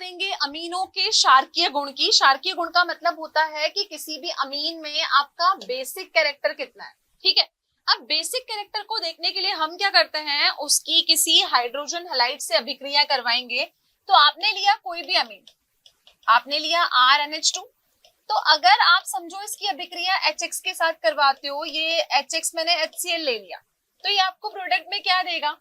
करेंगे अमीनों के क्षारकीय गुण की। क्षारकीय गुण का मतलब होता है कि किसी भी अमीन में आपका बेसिक कैरेक्टर कितना है। ठीक है, अब बेसिक कैरेक्टर को देखने के लिए हम क्या करते हैं, उसकी किसी हाइड्रोजन हैलाइड से अभिक्रिया करवाएंगे। तो आपने लिया कोई भी अमीन, आपने लिया RNH2, तो अगर आप समझो इसकी अभिक्रिया HX के साथ करवाते हो, ये HX मैंने HCl ले लिया, तो ये आपको प्रोडक्ट में क्या देगा,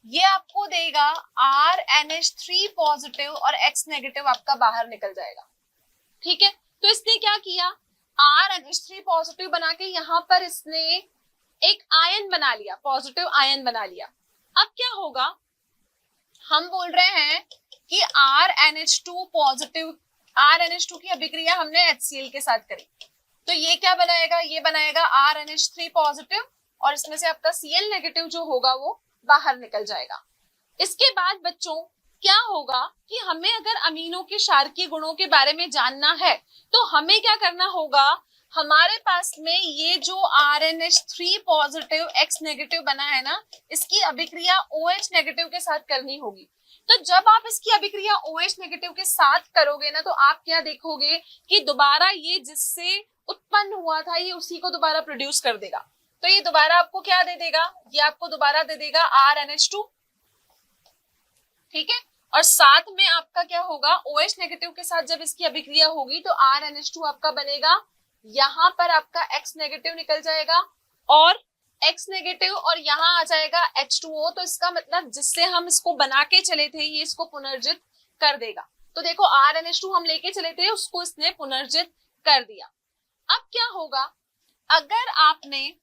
ये आपको देगा RNH3 पॉजिटिव और X नेगेटिव आपका बाहर निकल जाएगा। ठीक है, तो इसने क्या किया, RNH3 पॉजिटिव बना के यहाँ पर इसने एक आयन बना लिया, पॉजिटिव आयन बना लिया। अब क्या होगा, हम बोल रहे हैं कि RNH2 पॉजिटिव, RNH2 की अभिक्रिया हमने HCl के साथ करी, तो ये क्या बनाएगा, ये बनाएगा RNH3 पॉजिटिव और इसमें से आपका Cl नेगेटिव जो होगा वो बाहर निकल जाएगा। इसके बाद बच्चों क्या होगा कि हमें अगर अमीनों के क्षारकीय गुणों के बारे में जानना है तो हमें क्या करना होगा, हमारे पास में ये जो RNH3 पॉजिटिव X नेगेटिव बना है ना, इसकी अभिक्रिया OH नेगेटिव के साथ करनी होगी। तो जब आप इसकी अभिक्रिया OH नेगेटिव के साथ करोगे ना, तो आप क्या देखोगे कि दोबारा ये जिससे उत्पन्न हुआ था ये उसी को दोबारा प्रोड्यूस कर देगा। तो ये दोबारा आपको क्या दे देगा, ये आपको दोबारा दे देगा RNH2। ठीक है, और साथ में आपका क्या होगा, OH नेगेटिव के साथ जब इसकी अभिक्रिया होगी तो RNH2 आपका बनेगा, यहाँ पर आपका X नेगेटिव निकल जाएगा और X नेगेटिव और यहाँ आ जाएगा H2O। तो इसका मतलब जिससे हम इसको बना के चले थे ये इसको पुनर्जित कर देगा। तो देखो RNH2 हम लेके चले थे, उसको इसने पुनर्जित कर दिया। अब क्या होगा, अगर आपने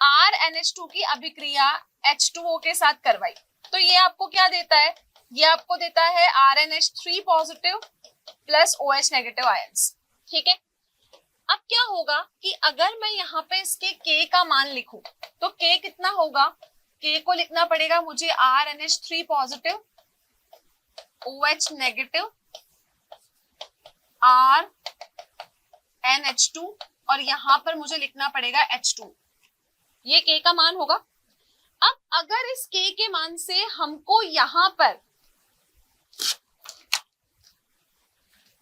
RNH2 की अभिक्रिया H2O के साथ करवाई तो ये आपको क्या देता है, ये आपको देता है RNH3 positive plus OH negative ions. ठीक है, अब क्या होगा कि अगर मैं यहाँ पे इसके K का मान लिखूं तो K कितना होगा, K को लिखना पड़ेगा मुझे RNH3 positive OH negative RNH2 और यहाँ पर मुझे लिखना पड़ेगा H2, ये K का मान होगा। अब अगर इस K के मान से हमको यहाँ पर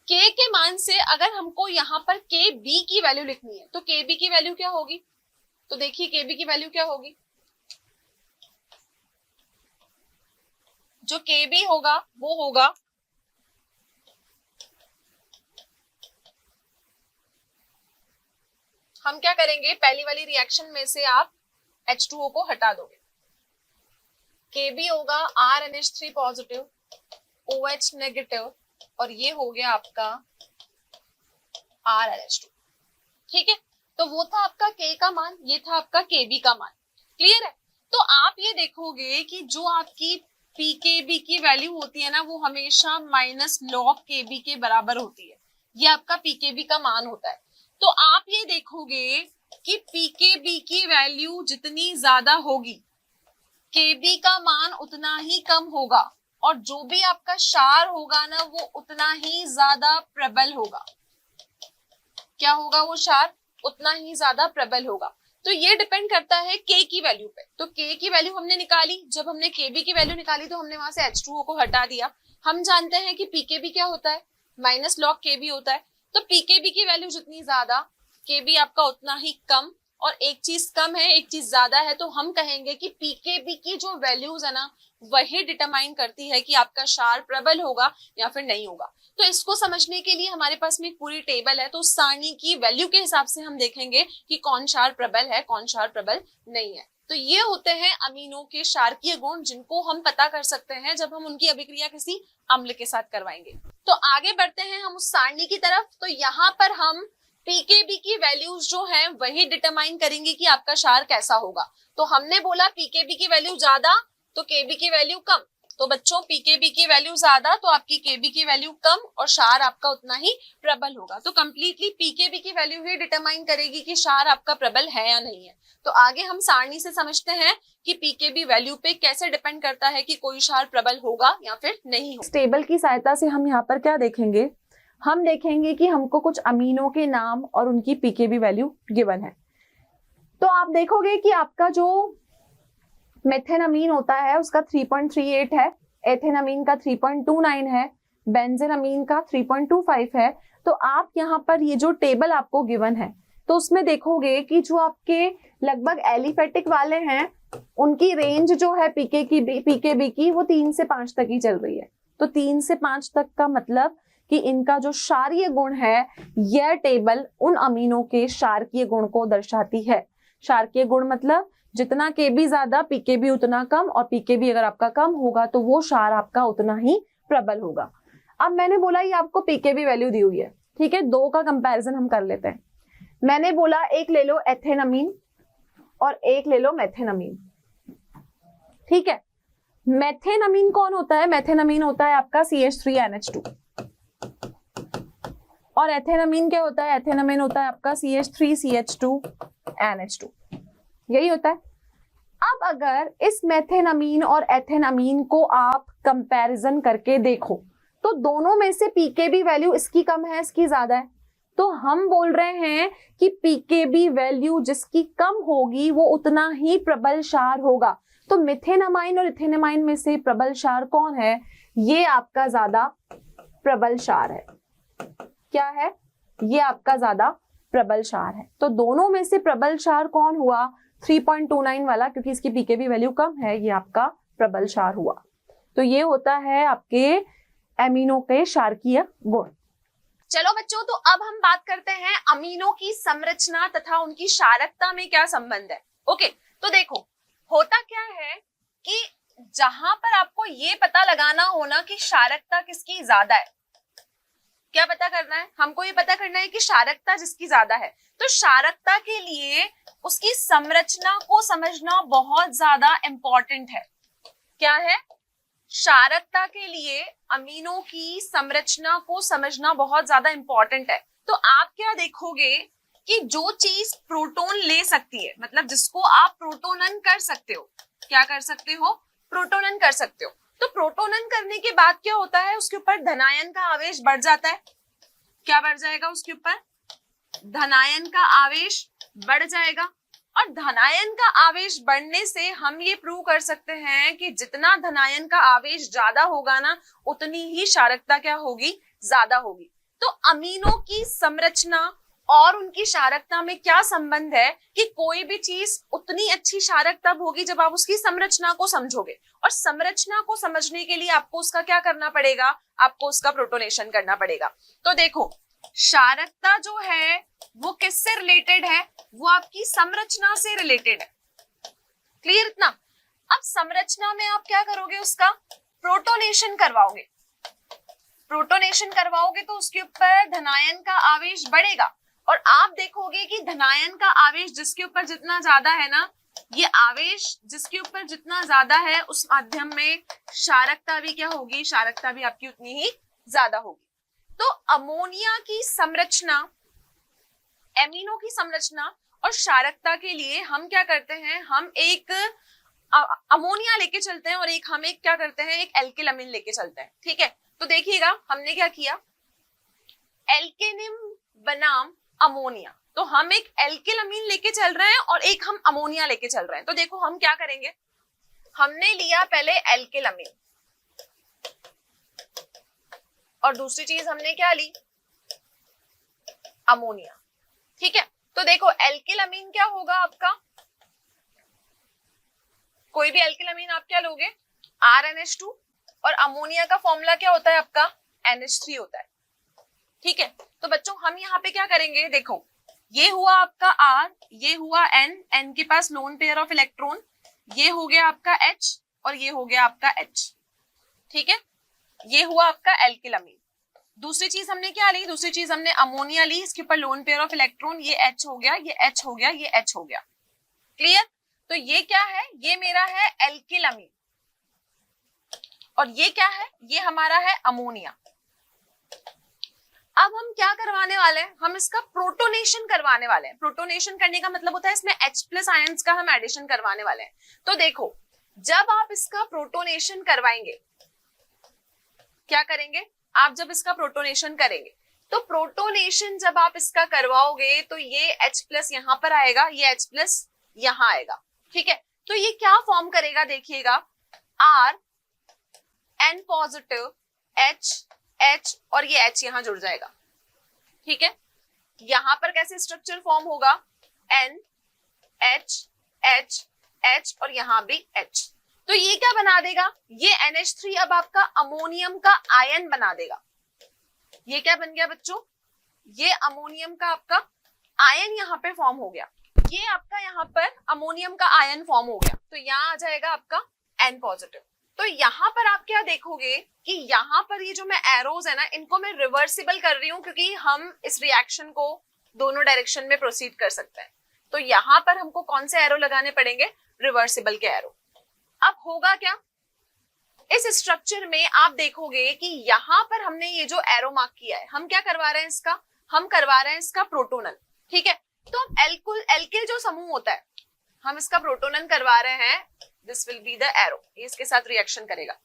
K के मान से अगर हमको यहाँ पर KB की वैल्यू लिखनी है तो KB की वैल्यू क्या होगी, तो देखिए KB की वैल्यू क्या होगी, जो KB होगा वो होगा हम क्या करेंगे, पहली वाली रिएक्शन में से आप H2O को हटा दोगे, KB होगा RNH3 पॉजिटिव OH नेगेटिव और ये हो गया आपका RNH2। ठीक है, तो वो था आपका K का मान, ये था आपका KB का मान। क्लियर है, तो आप ये देखोगे कि जो आपकी PKB की वैल्यू होती है ना वो हमेशा -log KB के बराबर होती है, ये आपका PKB का मान होता है। तो आप ये देखोगे कि PKB की वैल्यू जितनी ज्यादा होगी KB का मान उतना ही कम होगा और जो भी आपका क्षार होगा ना वो उतना ही ज्यादा प्रबल होगा। क्या होगा, वो क्षार उतना ही ज्यादा प्रबल होगा। तो ये डिपेंड करता है K की वैल्यू पे। तो K की वैल्यू हमने निकाली, जब हमने KB की वैल्यू निकाली तो हमने वहां से H2O को हटा दिया। हम जानते हैं कि PKB क्या होता है, -log KB होता है। तो PKB की वैल्यू जितनी ज्यादा KB आपका उतना ही कम, और एक चीज कम है एक चीज ज्यादा है तो हम कहेंगे कि PKB की जो वैल्यूज है ना वही डिटरमाइन करती है कि आपका क्षार प्रबल होगा या फिर नहीं होगा। तो इसको समझने के लिए हमारे पास में एक पूरी टेबल है, तो उस सारणी की वैल्यू के हिसाब से हम देखेंगे कि कौन क्षार प्रबल है कौन क्षार प्रबल नहीं है। तो ये होते हैं अमीनों के क्षारकीय गुण जिनको हम पता कर सकते हैं जब हम उनकी अभिक्रिया किसी अम्ल के साथ करवाएंगे। तो आगे बढ़ते हैं हम उस सारणी की तरफ। तो यहाँ पर हम PKB की वैल्यूज जो है वही डिटरमाइन करेंगे कि आपका क्षार कैसा होगा। तो हमने बोला PKB की वैल्यू ज्यादा तो KB की वैल्यू कम, तो बच्चों PKB की वैल्यू ज्यादा तो आपकी KB की वैल्यू कम और क्षार आपका उतना ही प्रबल होगा। तो कंप्लीटली PKB की वैल्यू ही डिटरमाइन करेगी कि क्षार आपका प्रबल है या नहीं है। तो आगे हम सारणी से समझते हैं कि PKB वैल्यू पे कैसे डिपेंड करता है कि कोई क्षार प्रबल होगा या फिर नहीं होगा। टेबल की सहायता से हम यहाँ पर क्या देखेंगे, हम देखेंगे कि हमको कुछ अमीनों के नाम और उनकी PKB वैल्यू गिवन है। तो आप देखोगे कि आपका जो मेथेन अमीन होता है उसका 3.38 है, एथेनामीन का 3.29 है, बेंजेनामीन का 3.25 है। तो आप यहाँ पर ये जो टेबल आपको गिवन है तो उसमें देखोगे कि जो आपके लगभग एलिफेटिक वाले हैं उनकी रेंज जो है पीकेबी की वो 3 से 5 तक ही चल रही है। तो 3 से 5 तक का मतलब कि इनका जो क्षारीय गुण है, यह टेबल उन अमीनों के क्षारकीय गुण को दर्शाती है। क्षारकीय गुण मतलब जितना केबी ज्यादा पीकेबी उतना कम, और पीकेबी अगर आपका कम होगा तो वो क्षार आपका उतना ही प्रबल होगा। अब मैंने बोला ये आपको पीकेबी वैल्यू दी हुई है, ठीक है। दो का कंपैरिजन हम कर लेते हैं। मैंने बोला एक ले लो एथेनामीन और एक ले लो मेथेनामीन, ठीक है। मेथेनामीन कौन होता है? मेथेनामीन होता है आपका CH3NH2 और एथेनामीन क्या होता है? एथेनामीन होता है आपका CH3CH2NH2, यही होता है। अब अगर इस मेथेनामीन और एथेनामीन को आप कंपैरिजन करके देखो तो दोनों में से पीकेबी वैल्यू इसकी कम है, इसकी ज्यादा है। तो हम बोल रहे हैं कि पीकेबी वैल्यू जिसकी कम होगी वो उतना ही प्रबल क्षार होगा। तो मिथेनामाइन और इथेनामाइन में से प्रबल क्षार कौन है? ये आपका ज्यादा प्रबल क्षार है। क्या है? ये आपका ज्यादा प्रबल क्षार है। तो दोनों में से प्रबल क्षार कौन हुआ? 3.29 वाला, क्योंकि इसकी पीकेबी वैल्यू कम है, ये आपका प्रबल क्षार हुआ। तो ये होता है आपके एमिनो के क्षारकीय गुण। चलो बच्चों, तो अब हम बात करते हैं अमीनों की संरचना तथा उनकी क्षारकता में क्या संबंध है। ओके, तो देखो होता क्या है कि जहां पर आपको ये पता लगाना हो ना कि क्षारकता किसकी ज्यादा है, क्या पता करना है? हमको ये पता करना है कि क्षारकता जिसकी ज्यादा है, तो क्षारकता के लिए उसकी संरचना को समझना बहुत ज्यादा इंपॉर्टेंट है। क्या है? क्षारकता के लिए अमीनों की संरचना को समझना बहुत ज्यादा इंपॉर्टेंट है। तो आप क्या देखोगे कि जो चीज प्रोटॉन ले सकती है, मतलब जिसको आप प्रोटोनन कर सकते हो, क्या कर सकते हो? प्रोटोनन कर सकते हो। तो प्रोटोनन करने के बाद क्या होता है? उसके ऊपर धनायन का आवेश बढ़ जाता है। क्या बढ़ जाएगा? उसके ऊपर धनायन का आवेश बढ़ जाएगा। और धनायन का आवेश बढ़ने से हम ये प्रूव कर सकते हैं कि जितना धनायन का आवेश ज्यादा होगा ना, उतनी ही क्षारकता क्या होगी? ज्यादा होगी। तो अमीनों की संरचना और उनकी क्षारकता में क्या संबंध है कि कोई भी चीज उतनी अच्छी क्षारक तब होगी जब आप उसकी संरचना को समझोगे, और संरचना को समझने के लिए आपको उसका क्या करना पड़ेगा? आपको उसका प्रोटोनेशन करना पड़ेगा। तो देखो क्षारकता जो है वो किससे रिलेटेड है? वो आपकी संरचना से रिलेटेड है। क्लियर इतना? अब संरचना में आप क्या करोगे? उसका प्रोटोनेशन करवाओगे। प्रोटोनेशन करवाओगे तो उसके ऊपर धनायन का आवेश बढ़ेगा, और आप देखोगे कि धनायन का आवेश जिसके ऊपर जितना ज्यादा है ना, ये आवेश जिसके ऊपर जितना ज्यादा है उस माध्यम में क्षारकता भी क्या होगी? क्षारकता भी आपकी उतनी ही ज्यादा होगी। तो अमोनिया की संरचना, एमिनो की संरचना और क्षारकता के लिए हम क्या करते हैं? हम एक अमोनिया लेके चलते हैं और हम एक क्या करते हैं? एक एल्किल अमीन लेके चलते हैं। ठीक है, तो देखिएगा हमने क्या किया, एल्केनिम बनाम अमोनिया। तो हम एक एल्किल अमीन लेके चल रहे हैं और एक हम अमोनिया लेके चल रहे हैं। तो देखो हम क्या करेंगे, हमने लिया पहले एल्किल अमीन और दूसरी चीज हमने क्या ली? अमोनिया। ठीक है, तो देखो एल्किल अमीन क्या होगा आपका? कोई भी एल्किल अमीन आप क्या लोगे? RNH2, और अमोनिया का फॉर्मूला क्या होता है आपका? NH3 होता है। ठीक है, तो बच्चों हम यहाँ पे क्या करेंगे, देखो ये हुआ आपका R, ये हुआ N, N के पास लोन पेयर ऑफ इलेक्ट्रॉन, ये हो गया आपका H और ये हो गया आपका H। ठीक है, ये हुआ आपका एल्किल अमीन। दूसरी चीज हमने क्या ली? दूसरी चीज हमने अमोनिया ली, इसके ऊपर लोन पेयर ऑफ इलेक्ट्रॉन, ये H हो गया, ये H हो गया, ये H हो गया। क्लियर? तो ये क्या है? ये मेरा है एल्किल अमीन, और ये क्या है? ये हमारा है अमोनिया। अब हम क्या करवाने वाले हैं? हम इसका प्रोटोनेशन करवाने वाले हैं। प्रोटोनेशन करने का मतलब होता है इसमें H+ आयंस का हम एडिशन करवाने वाले हैं। तो देखो जब आप इसका प्रोटोनेशन करवाएंगे, क्या करेंगे आप? जब इसका प्रोटोनेशन करेंगे तो प्रोटोनेशन जब आप इसका करवाओगे तो ये H+ यहां पर आएगा, ये H+ यहां आएगा। ठीक है, तो ये क्या फॉर्म करेगा? देखिएगा R N positive, H H और ये H यहां जुड़ जाएगा, ठीक है। यहां पर कैसे स्ट्रक्चर फॉर्म होगा, N H H H और यहां भी H। तो ये क्या बना देगा, ये NH3 अब आपका अमोनियम का आयन बना देगा। ये क्या बन गया बच्चों, ये अमोनियम का आपका आयन यहाँ पे फॉर्म हो गया, ये आपका यहाँ पर अमोनियम का आयन फॉर्म हो गया। तो यहाँ आ जाएगा आपका N पॉजिटिव। तो यहाँ पर आप क्या देखोगे कि यहाँ पर ये जो मैं एरोज है ना, इनको मैं रिवर्सिबल कर रही हूँ क्योंकि हम इस रिएक्शन को दोनों डायरेक्शन में प्रोसीड कर सकते हैं। तो यहाँ पर हमको कौन से एरो लगाने पड़ेंगे, रिवर्सिबल के एरो। अब होगा क्या, इस स्ट्रक्चर में आप देखोगे कि यहाँ पर हमने ये जो एरो मार्क किया है, हम क्या करवा रहे हैं इसका, हम करवा रहे हैं इसका प्रोटोनन, ठीक है। तो अब एल्किल जो समूह होता है, हम इसका प्रोटोनन करवा रहे हैं, this will be the arrow, इसके साथ रिएक्शन करेगा।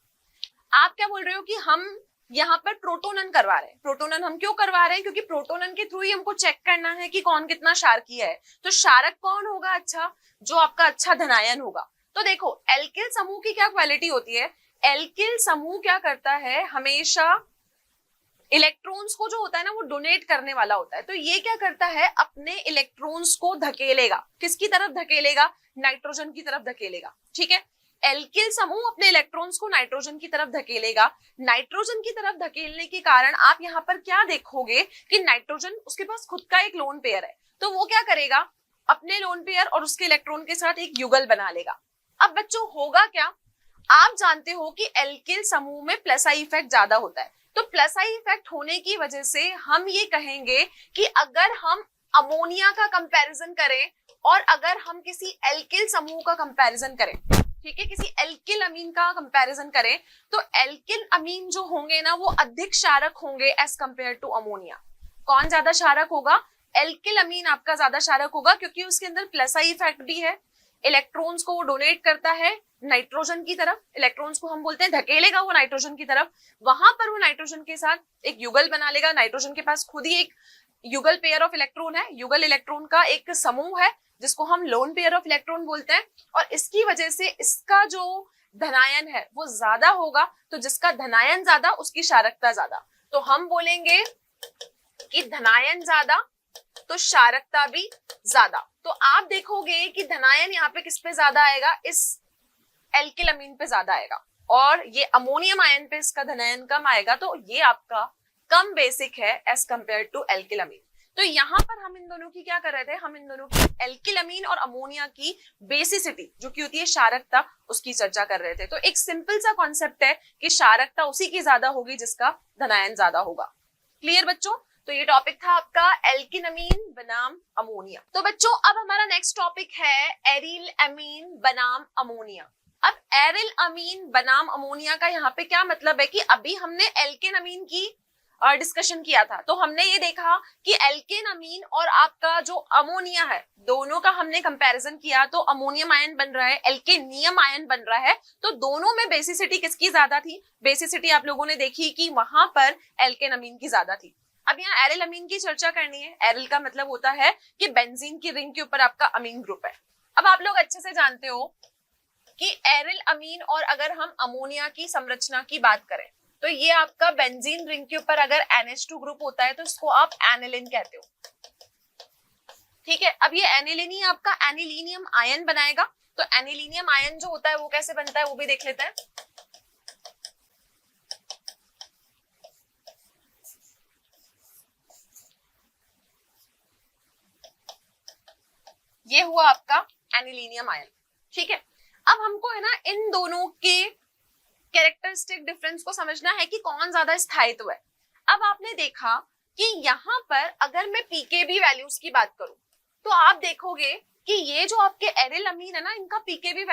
आप क्या बोल रहे हो कि हम यहाँ पर प्रोटोनन करवा रहे हैं। प्रोटोनन हम क्यों करवा रहे हैं, क्योंकि प्रोटोनन के थ्रू ही हमको चेक करना है कि कौन कितना क्षारकीय है। तो क्षारक कौन होगा, अच्छा, जो आपका अच्छा धनायन होगा। तो देखो एल्किल समूह की क्या क्वालिटी होती है, एल्किल समूह क्या करता है, हमेशा इलेक्ट्रॉन्स को जो होता है ना वो डोनेट करने वाला होता है। तो ये क्या करता है, अपने इलेक्ट्रॉन्स को धकेलेगा, किसकी तरफ धकेलेगा, नाइट्रोजन की तरफ धकेलेगा, ठीक है। एल्किल समूह अपने इलेक्ट्रॉन्स को नाइट्रोजन की तरफ धकेलेगा। नाइट्रोजन की तरफ धकेलने के कारण आप यहाँ पर क्या देखोगे कि नाइट्रोजन, उसके पास खुद का एक लोन पेयर है, तो वो क्या करेगा, अपने लोन पेयर और उसके इलेक्ट्रॉन के साथ एक युगल बना लेगा। अब बच्चों होगा क्या, आप जानते हो कि एल्किल समूह में प्लस आई इफेक्ट ज्यादा होता है। तो प्लस आई इफेक्ट होने की वजह से हम ये कहेंगे कि अगर हम अमोनिया का कंपैरिजन करें और अगर हम किसी एल्किल समूह का कंपैरिजन करें, ठीक है, किसी एल्किल अमीन का कंपैरिजन करें, तो एल्किल अमीन जो होंगे ना वो अधिक क्षारक होंगे एज कंपेयर टू अमोनिया। कौन ज्यादा क्षारक होगा, एल्किल अमीन आपका ज्यादा क्षारक होगा, क्योंकि उसके अंदर प्लस आई इफेक्ट भी है। इलेक्ट्रॉन्स को वो डोनेट करता है नाइट्रोजन की तरफ, इलेक्ट्रॉन्स को हम बोलते हैं धकेलेगा वो नाइट्रोजन की तरफ, वहां पर वो नाइट्रोजन के साथ एक युगल बना लेगा। नाइट्रोजन के पास खुद ही एक युगल पेयर ऑफ इलेक्ट्रॉन है, युगल इलेक्ट्रॉन का एक समूह है जिसको हम लोन पेयर ऑफ इलेक्ट्रॉन बोलते हैं, और इसकी वजह से इसका जो धनायन है वो ज्यादा होगा। तो जिसका धनायन ज्यादा उसकी क्षारकता ज्यादा, तो हम बोलेंगे कि धनायन ज्यादा तो क्षारकता भी ज्यादा। तो आप देखोगे कि धनायन यहाँ पे किस पे ज्यादा आएगा, इस एल्किल अमीन पे ज्यादा आएगा, और ये अमोनियम आयन पे इसका धनायन कम आएगा। तो ये आपका कम बेसिक है एज कंपेयर टू एल्किल अमीन। तो यहाँ पर हम इन दोनों की क्या कर रहे थे, हम इन दोनों की एल्किल अमीन और अमोनिया की बेसिसिटी जो कि होती है क्षारकता, उसकी चर्चा कर रहे थे। तो एक सिंपल सा कॉन्सेप्ट है कि क्षारकता उसी की ज्यादा होगी जिसका धनायन ज्यादा होगा। क्लियर बच्चों, तो ये टॉपिक था आपका एल्किन अमीन बनाम अमोनिया। तो बच्चों अब हमारा नेक्स्ट टॉपिक है एरिल अमीन बनाम अमोनिया। अब एरिल अमीन बनाम अमोनिया का यहाँ पे क्या मतलब है कि अभी हमने एल्केन अमीन की डिस्कशन किया था, तो हमने ये देखा कि एल्केन अमीन और आपका जो अमोनिया है दोनों का हमने कंपैरिजन किया, तो अमोनियम आयन बन रहा है, एल्केनियम आयन बन रहा है। तो दोनों में बेसिसिटी किसकी ज्यादा थी, बेसिसिटी आप लोगों ने देखी कि वहां पर एल्केन अमीन की ज्यादा थी। अब यहाँ एरिल अमीन की चर्चा करनी है। एरिल का मतलब होता है कि बेंजीन की रिंग के ऊपर आपका अमीन ग्रुप है। अब आप लोग अच्छे से जानते हो कि एरिल अमीन और अगर हम अमोनिया की संरचना की बात करें तो ये आपका बेंजीन रिंग के ऊपर अगर NH2 ग्रुप होता है तो इसको आप एनिलिन कहते हो, ठीक है। अब ये एनिलिन ही आपका एनिलीनियम आयन बनाएगा। तो एनिलीनियम आयन जो होता है वो कैसे बनता है वो भी देख लेते हैं। ये हुआ आपका एनिलीनियम आयन, ठीक है। अब हमको है ना इन दोनों के कैरेक्टरिस्टिक डिफरेंस को समझना है कि कौन ज्यादा स्थायित्व है। अब आपने देखा कि यहाँ पर अगर मैं पीकेबी वैल्यूज की बात करूं तो आप देखोगे कि ये जो आपके एरिल अमीन है ना, इनका पीकेबी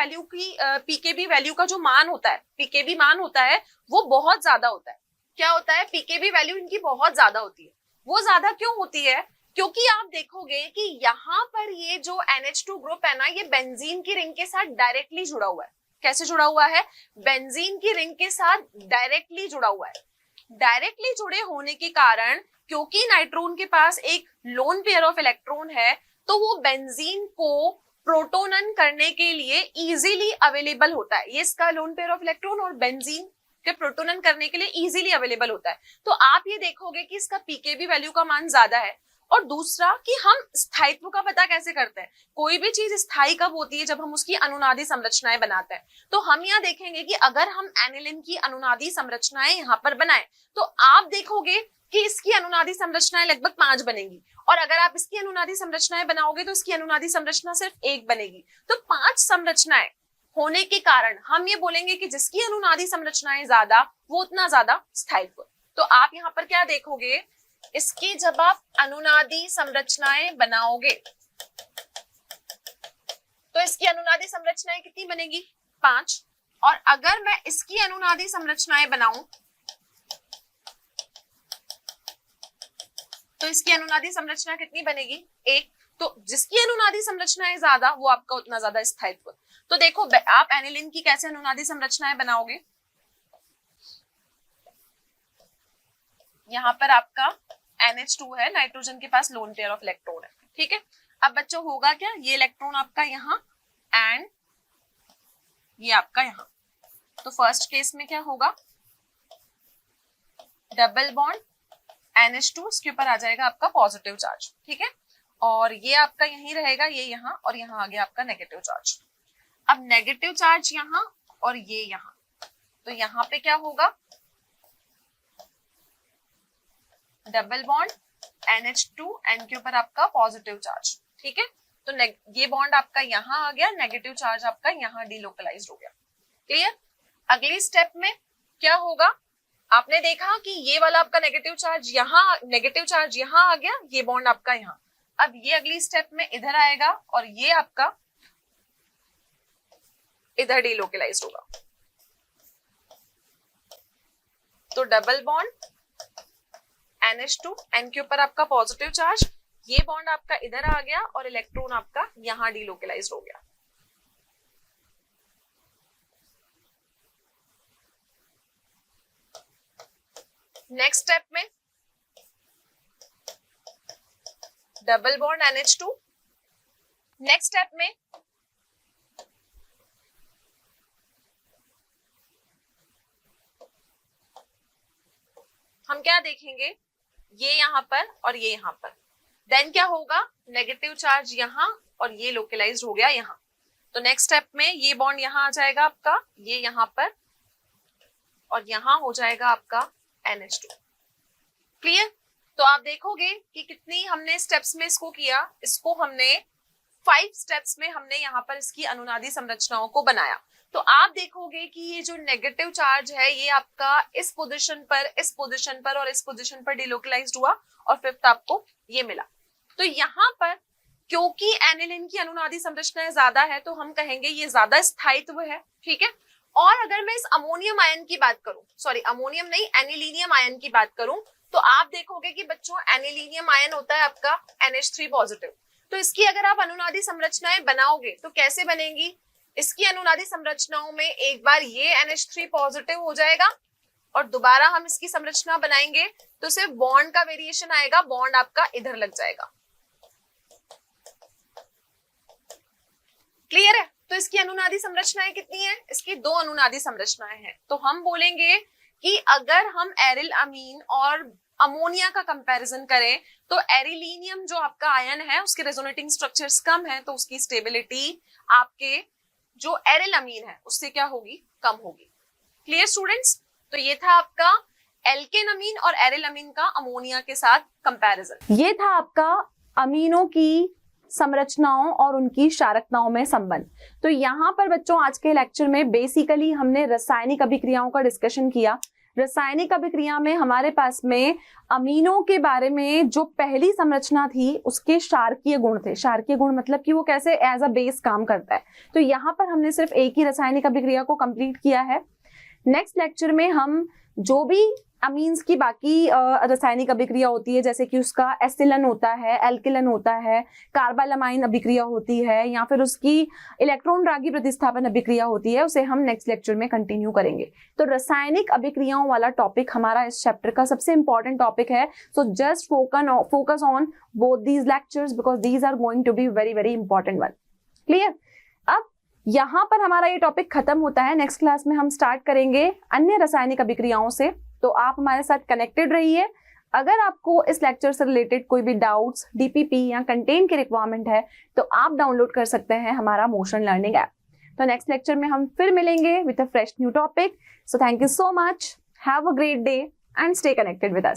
वैल्यू का जो मान होता है, पीकेबी मान होता है वो बहुत ज्यादा होता है। क्या होता है, पीकेबी वैल्यू इनकी बहुत ज्यादा होती है। वो ज्यादा क्यों होती है, क्योंकि आप देखोगे कि यहाँ पर ये जो NH2 ग्रुप है ना, ये बेंजीन की रिंग के साथ डायरेक्टली जुड़ा हुआ है। कैसे जुड़ा हुआ है, बेंजीन की रिंग के साथ डायरेक्टली जुड़ा हुआ है। डायरेक्टली जुड़े होने के कारण क्योंकि नाइट्रोन के पास एक लोन पेयर ऑफ इलेक्ट्रॉन है, तो वो बेंजीन को प्रोटोनन करने के लिए इजीली अवेलेबल होता है। ये इसका लोन पेयर ऑफ इलेक्ट्रॉन और बेंजीन कि प्रोटोनन करने के लिए इजीली अवेलेबल होता है। तो आप ये देखोगे कि इसका पीकेबी वैल्यू का मान ज्यादा है। और दूसरा कि हम स्थायित्व का पता कैसे करते हैं, कोई भी चीज स्थायी कब होती है, जब हम उसकी अनुनादी संरचनाएं बनाते हैं। तो हम यहाँ देखेंगे कि अगर हम एनिलिन की अनुनादी संरचनाएं यहाँ पर बनाएं तो आप देखोगे कि इसकी अनुनादी संरचनाएं लगभग 5 बनेगी, और अगर आप इसकी अनुनादी संरचनाएं बनाओगे तो इसकी अनुनादी संरचना सिर्फ 1 बनेगी। तो 5 संरचनाएं होने के कारण हम ये बोलेंगे कि जिसकी अनुनादी संरचनाएं ज्यादा वो उतना ज्यादा स्थायित्व। तो आप यहाँ पर क्या देखोगे, इसकी जब आप अनुनादी संरचनाएं बनाओगे तो इसकी अनुनादी संरचनाएं कितनी बनेगी, 5। और अगर मैं इसकी अनुनादी संरचनाएं बनाऊं तो इसकी अनुनादी संरचना कितनी बनेगी, 1। तो जिसकी अनुनादी संरचनाएं ज्यादा वो आपका उतना ज्यादा स्थायित्व। तो देखो आप एनिलिन की कैसे अनुनादी संरचनाएं बनाओगे, यहाँ पर आपका NH2 है, नाइट्रोजन के पास लोन पेयर ऑफ इलेक्ट्रॉन है, ठीक है। अब बच्चों होगा क्या, ये इलेक्ट्रॉन आपका यहाँ एंड ये आपका यहाँ। तो फर्स्ट केस में क्या होगा, डबल बॉन्ड NH2, इसके ऊपर आ जाएगा आपका पॉजिटिव चार्ज, ठीक है। और ये आपका यहीं रहेगा, ये यहाँ, और यहाँ आ गया आपका नेगेटिव चार्ज। अब नेगेटिव चार्ज यहाँ और ये यहाँ, तो यहाँ पे क्या होगा, डबल बॉन्ड NH2 N के ऊपर आपका पॉजिटिव चार्ज, ठीक है। तो ये बॉन्ड आपका यहाँ आ गया, नेगेटिव चार्ज आपका यहाँ डिलोकलाइज्ड हो गया। क्लियर। अगली स्टेप में क्या होगा, आपने देखा कि ये वाला आपका नेगेटिव चार्ज यहाँ आ गया, ये बॉन्ड आपका यहाँ। अब ये अगली स्टेप में इधर आएगा और ये आपका इधर डिलोकलाइज्ड होगा। तो डबल बॉन्ड NH2 N के ऊपर आपका पॉजिटिव चार्ज, ये बॉन्ड आपका इधर आ गया और इलेक्ट्रॉन आपका यहां डिलोकलाइज्ड हो गया। नेक्स्ट स्टेप में double bond NH2, next step में हम क्या देखेंगे, ये यहाँ पर और ये यहाँ पर। देन क्या होगा, नेगेटिव चार्ज यहाँ और ये लोकलाइज्ड हो गया यहाँ। तो नेक्स्ट स्टेप में ये बॉन्ड यहाँ आ जाएगा आपका, ये यहाँ पर, और यहाँ हो जाएगा आपका NH2। क्लियर। तो आप देखोगे कि कितनी हमने स्टेप्स में इसको किया, इसको हमने 5 स्टेप्स में हमने यहाँ पर इसकी अनुनादी संरचनाओं को बनाया। तो आप देखोगे कि ये जो नेगेटिव चार्ज है ये आपका इस पोजीशन पर, इस पोजीशन पर और इस पोजीशन पर डिलोकलाइज्ड हुआ, और 5th आपको ये मिला। तो यहाँ पर क्योंकि एनिलिन की अनुनादी संरचनाएं ज्यादा है तो हम कहेंगे ये ज्यादा स्थायित्व है, ठीक है। और अगर मैं इस अमोनियम आयन की बात करूं, सॉरी अमोनियम नहीं, एनिलीनियम आयन की बात करूं, तो आप देखोगे कि बच्चों एनिलीनियम आयन होता है आपका NH3 पॉजिटिव। तो इसकी अगर आप अनुनादी संरचनाएं बनाओगे तो कैसे बनेंगी, इसकी अनुनादी संरचनाओं में एक बार ये NH3 पॉजिटिव हो जाएगा और दोबारा हम इसकी संरचना बनाएंगे तो सिर्फ बॉन्ड का वेरिएशन आएगा, बॉन्ड आपका इधर लग जाएगा। क्लियर है। तो इसकी अनुनादी संरचनाएं कितनी है, इसकी 2 अनुनादी संरचनाएं हैं। तो हम बोलेंगे कि अगर हम एरिल अमीन और अमोनिया का कंपैरिजन करें तो एरिलीनियम जो आपका आयन है उसके रेजोनेटिंग स्ट्रक्चर्स कम है, तो उसकी स्टेबिलिटी आपके जो एरिल अमीन है उससे क्या होगी, कम होगी। Clear students. तो ये था आपका एल्केन अमीन और एरिल अमीन का अमोनिया के साथ कंपैरिजन। ये था आपका अमीनों की संरचनाओं और उनकी क्षारकताओं में संबंध। तो यहाँ पर बच्चों आज के लेक्चर में बेसिकली हमने रासायनिक अभिक्रियाओं का डिस्कशन किया। रासायनिक अभिक्रिया में हमारे पास में अमीनों के बारे में जो पहली संरचना थी उसके क्षारकीय गुण थे। क्षारकीय गुण मतलब कि वो कैसे एज अ बेस काम करता है। तो यहाँ पर हमने सिर्फ एक ही रासायनिक अभिक्रिया को कंप्लीट किया है। नेक्स्ट लेक्चर में हम जो भी अमीन्स की बाकी रासायनिक अभिक्रिया होती है, जैसे कि उसका एसिलन होता है, एल्किलन होता है, कार्बालमाइन अभिक्रिया होती है, या फिर उसकी इलेक्ट्रॉन रागी प्रतिस्थापन अभिक्रिया होती है, उसे हम नेक्स्ट लेक्चर में कंटिन्यू करेंगे। तो रासायनिक अभिक्रियाओं वाला टॉपिक हमारा इस चैप्टर का सबसे इंपॉर्टेंट टॉपिक है। So just focus on both these lectures because these are going to be very very important one. Clear. अब यहाँ पर हमारा ये टॉपिक खत्म होता है। नेक्स्ट क्लास में हम स्टार्ट करेंगे अन्य रासायनिक अभिक्रियाओं से, तो आप हमारे साथ कनेक्टेड रहिए। अगर आपको इस लेक्चर से रिलेटेड कोई भी डाउट्स, डीपीपी या कंटेंट की रिक्वायरमेंट है तो आप डाउनलोड कर सकते हैं हमारा मोशन लर्निंग ऐप। तो नेक्स्ट लेक्चर में हम फिर मिलेंगे with a fresh new topic. So thank you so much, have a great day and stay connected with us.